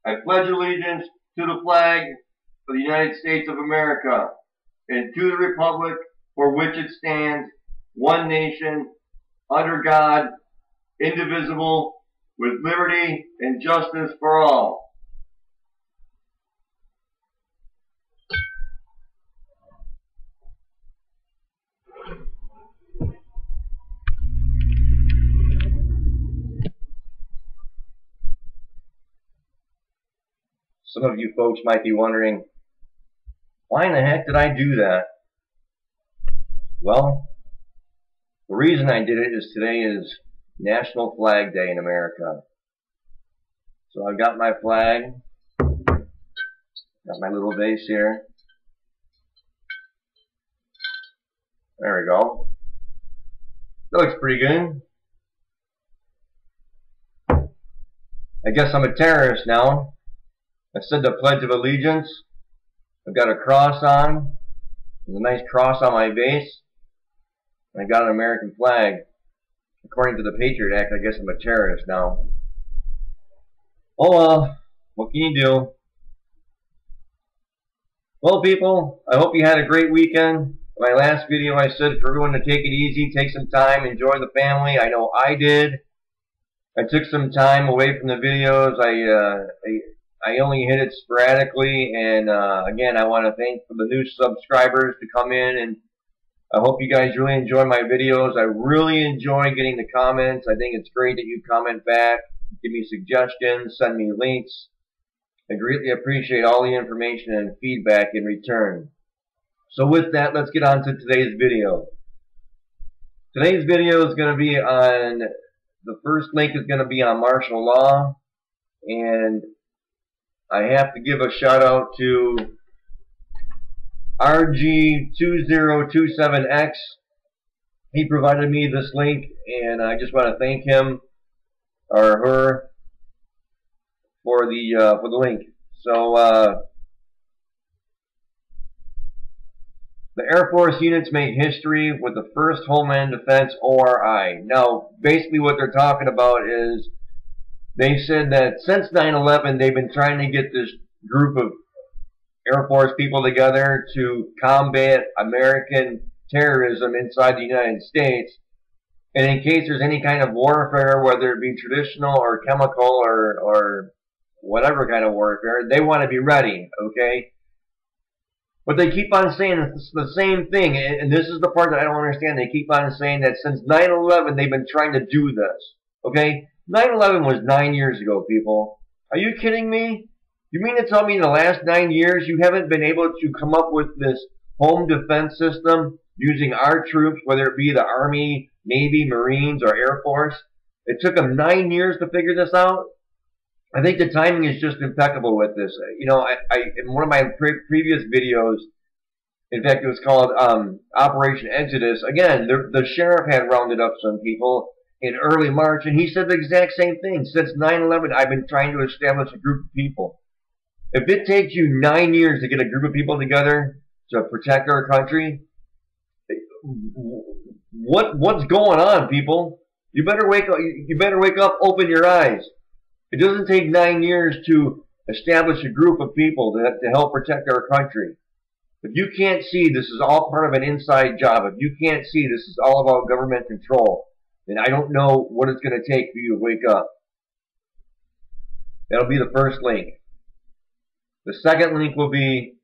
I pledge allegiance to the flag of the United States of America and to the republic for which it stands, one nation, under God, indivisible, with liberty and justice for all. Some of you folks might be wondering, why in the heck did I do that? Well, the reason I did it is today is National Flag Day in America. So I've got my flag, got my little vase here. There we go. That looks pretty good. I guess I'm a terrorist now. I said the Pledge of Allegiance. I've got a cross on. There's a nice cross on my vase. I got an American flag. According to the Patriot Act, I guess I'm a terrorist now. Oh well, what can you do? Well, people, I hope you had a great weekend. In my last video, I said for everyone to take it easy, take some time, enjoy the family. I know I did. I took some time away from the videos. I only hit it sporadically, and again, I want to thank for the new subscribers to come in, and I hope you guys really enjoy my videos. I really enjoy getting the comments. I think it's great that you comment back, give me suggestions, send me links. I greatly appreciate all the information and feedback in return. So with that, let's get on to today's video. Today's video is going to be on, the first link is going to be on martial law, and I have to give a shout out to RG2027X. He provided me this link, and I just want to thank him or her for the link. So the Air Force units made history with the first Homeland Defense ORI. Now, basically what they're talking about is they said that since 9/11, they've been trying to get this group of Air Force people together to combat American terrorism inside the United States. And in case there's any kind of warfare, whether it be traditional or chemical or whatever kind of warfare, they want to be ready, okay? But they keep on saying it's the same thing, and this is the part that I don't understand. They keep on saying that since 9/11, they've been trying to do this, okay? 9/11 was 9 years ago, people. Are you kidding me? You mean to tell me in the last 9 years you haven't been able to come up with this home defense system using our troops, whether it be the Army, Navy, Marines, or Air Force? It took them 9 years to figure this out. I think the timing is just impeccable with this. You know, in one of my previous videos, in fact, it was called Operation Exodus. Again, the sheriff had rounded up some people in early March, and he said the exact same thing. Since 9/11, I've been trying to establish a group of people. If it takes you 9 years to get a group of people together to protect our country, what's going on, people? You better wake up. You better wake up. Open your eyes. It doesn't take 9 years to establish a group of people to help protect our country. If you can't see this is all part of an inside job, if you can't see this is all about government control, then I don't know what it's going to take for you to wake up. That'll be the first link. The second link will be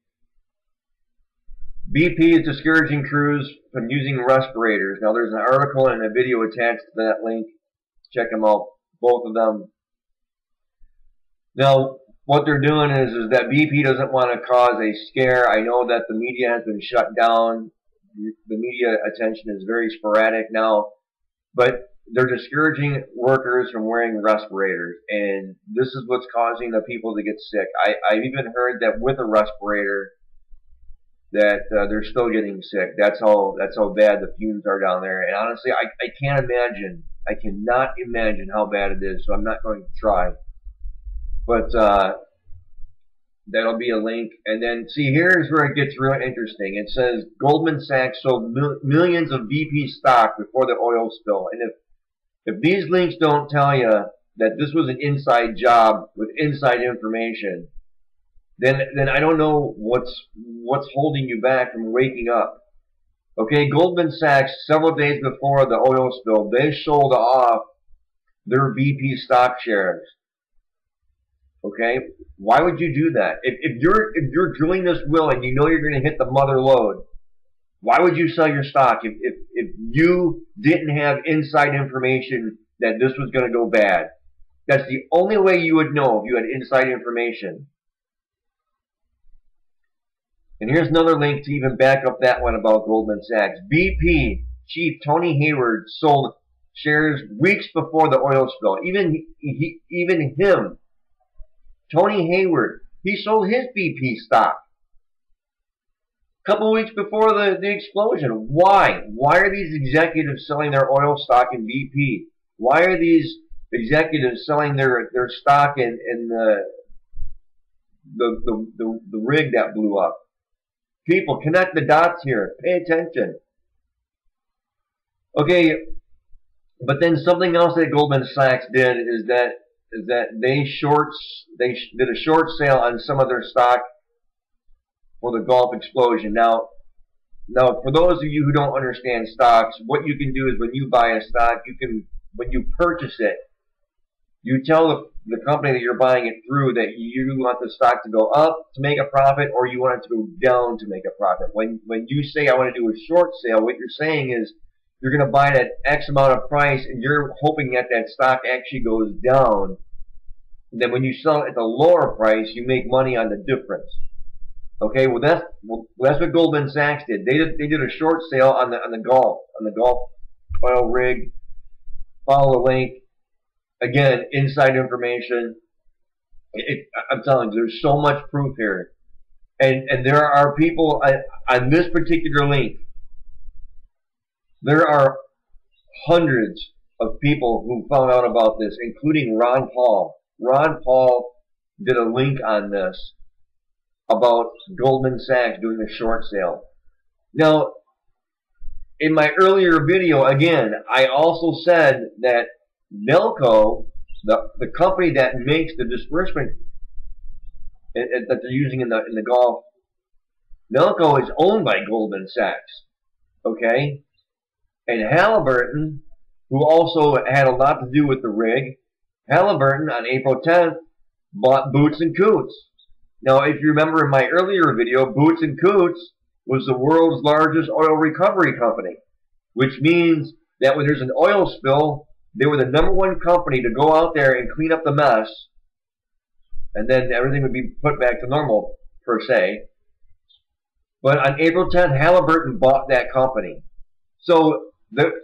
BP is discouraging crews from using respirators. Now there's an article and a video attached to that link. Check them out, both of them. Now what they're doing is that BP doesn't want to cause a scare. I know that the media has been shut down. The media attention is very sporadic now. But they're discouraging workers from wearing respirators, and this is what's causing the people to get sick. I've even heard that with a respirator that they're still getting sick. That's how bad the fumes are down there. And honestly, I can't imagine. I cannot imagine how bad it is. So I'm not going to try. But that'll be a link. And then see, here's where it gets real interesting. It says Goldman Sachs sold millions of BP stock before the oil spill. And if these links don't tell you that this was an inside job with inside information, then I don't know what's holding you back from waking up. Okay, Goldman Sachs, several days before the oil spill, they sold off their BP stock shares. Okay, why would you do that? If you're drilling this well and you know you're going to hit the mother lode, why would you sell your stock if you didn't have inside information that this was going to go bad? That's the only way you would know if you had inside information. And here's another link to even back up that one about Goldman Sachs. BP chief Tony Hayward sold shares weeks before the oil spill. Even him, Tony Hayward, he sold his BP stock a couple of weeks before the explosion. Why? Why are these executives selling their oil stock in BP? Why are these executives selling their stock in the rig that blew up? People, connect the dots here. Pay attention. Okay, but then something else that Goldman Sachs did is that they did a short sale on some of their stock for the Gulf explosion. Now, for those of you who don't understand stocks, what you can do is when you buy a stock, when you purchase it, you tell the company that you're buying it through that you want the stock to go up to make a profit, or you want it to go down to make a profit. When you say I want to do a short sale, what you're saying is you're going to buy it at X amount of price, and you're hoping that that stock actually goes down. And then when you sell it at the lower price, you make money on the difference. Okay, well that's what Goldman Sachs did. They did a short sale on the Gulf oil rig. Follow the link. Again, inside information. I'm telling you, there's so much proof here. And there are people on this particular link. There are hundreds of people who found out about this, including Ron Paul. Ron Paul did a link on this about Goldman Sachs doing a short sale. Now, in my earlier video, again, I also said that Nelco, the company that makes the disbursement that they're using in the Gulf, Nelco is owned by Goldman Sachs. Okay? And Halliburton, who also had a lot to do with the rig, Halliburton on April 10th bought Boots and Coots. Now, if you remember in my earlier video, Boots and Coots was the world's largest oil recovery company, which means that when there's an oil spill, they were the #1 company to go out there and clean up the mess, and then everything would be put back to normal, per se. But on April 10th, Halliburton bought that company. So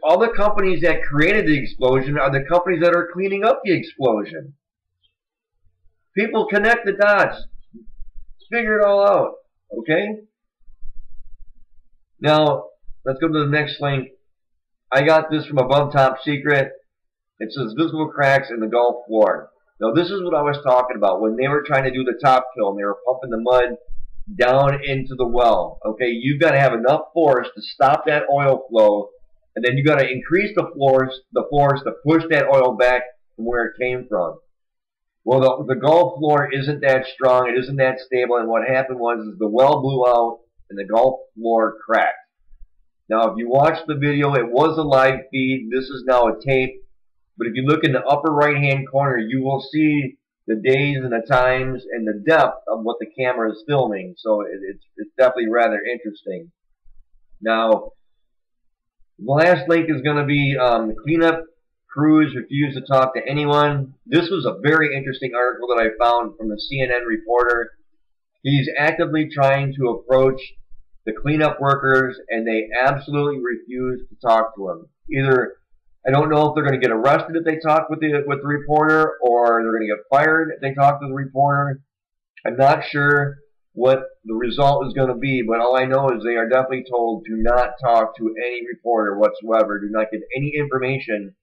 all the companies that created the explosion are the companies that are cleaning up the explosion. People, connect the dots. Figure it all out. Okay? Now, let's go to the next link. I got this from Above Top Secret. It says visible cracks in the Gulf floor. Now, this is what I was talking about when they were trying to do the top kill and they were pumping the mud down into the well. Okay, you've got to have enough force to stop that oil flow, and then you've got to increase the force to push that oil back from where it came from. Well, the Gulf floor isn't that strong, it isn't that stable, and what happened was the well blew out and the Gulf floor cracked. Now, if you watch the video, it was a live feed. This is now a tape. But if you look in the upper right-hand corner, you will see the days and the times and the depth of what the camera is filming. So it's definitely rather interesting. Now, the last link is going to be the cleanup crews refuse to talk to anyone. This was a very interesting article that I found from the CNN reporter. He's actively trying to approach the cleanup workers, and they absolutely refuse to talk to him. Either, I don't know if they're going to get arrested if they talk with the reporter, or they're going to get fired if they talk to the reporter. I'm not sure what the result is going to be, but all I know is they are definitely told to not talk to any reporter whatsoever. Do not get any information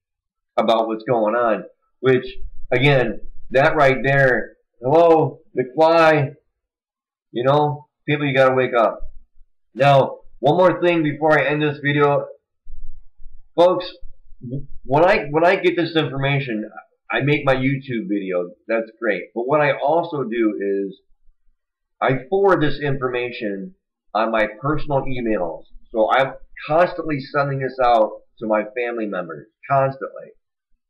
about what's going on. Which, again, that right there, hello, McFly, you know, people, you got to wake up. Now, one more thing before I end this video, folks. When I get this information, I make my YouTube video. That's great. But what I also do is I forward this information on my personal emails. So I'm constantly sending this out to my family members. Constantly.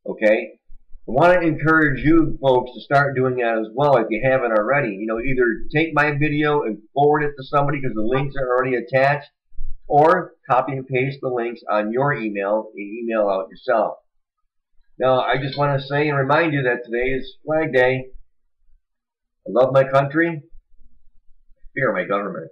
Okay? I want to encourage you folks to start doing that as well if you haven't already. You know, either take my video and forward it to somebody because the links are already attached, or copy and paste the links on your email and email out yourself. Now, I just want to say and remind you that today is Flag Day. I love my country. I fear my government.